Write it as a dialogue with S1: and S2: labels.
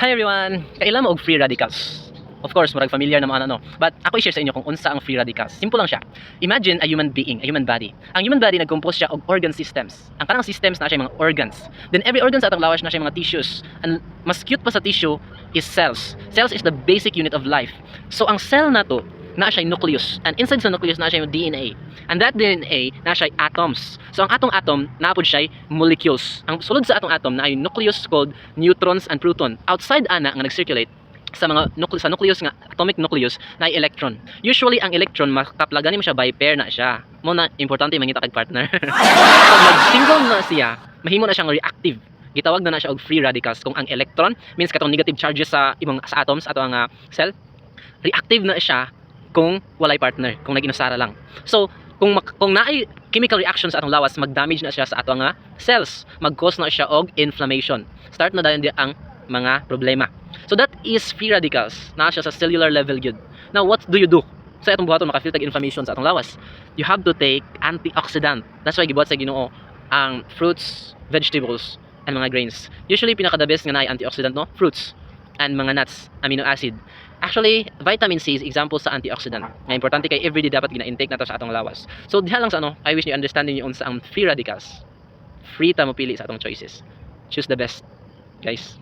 S1: Hi everyone! Kailan mo og free radicals? Of course, murag familiar na mga ano. But ako i-share sa inyo kung unsa ang free radicals. Simple lang siya. Imagine a human being, a human body. Ang human body nag-compose siya og organ systems. Ang kanang systems na siya mga organs. Then every organ sa atong lawas na siya mga tissues. And mas cute pa sa tissue is cells. Cells is the basic unit of life. So ang cell na to, na siya nucleus. And inside sa nucleus na siya yung DNA. And that DNA na siya atoms. So ang atong atom naapod siya molecules. Ang sulod sa atong atom na ay nucleus called neutrons and proton. Outside ana nga nag-circulate sa mga nucleus nga atomic nucleus na ay electron. Usually ang electron makaplagan mo siya by pair na siya. Mo na importante mangita kag partner. So mag-single na siya, mahimo na siyang reactive. Gitawag na siya og free radicals kung ang electron means katong negative charges sa ibang sa atoms ato ang cell. Reactive na siya kung walay partner, kung nag-inusara lang. So kung naay chemical reaction sa atong lawas, mag-damage na siya sa atong cells, mag-cause na siya og inflammation. Start na dayon ang mga problema. So that is free radicals. Na siya sa cellular level gyud. Now what do you do? Sa atong buhaton maka-feel tag inflammation sa atong lawas. You have to take antioxidant. That's why gibuhat sa Ginoo ang fruits, vegetables, and mga grains. Usually pinaka the best nga naay antioxidant no, fruits and mga nuts, amino acid. Actually, vitamin C is example sa antioxidant. Nga importante kay everyday dapat gina-intake nato sa atong lawas. So diha lang sa ano, I wish you understanding niyo unsa ang free radicals. Free ta mo pili sa atong choices. Choose the best, guys.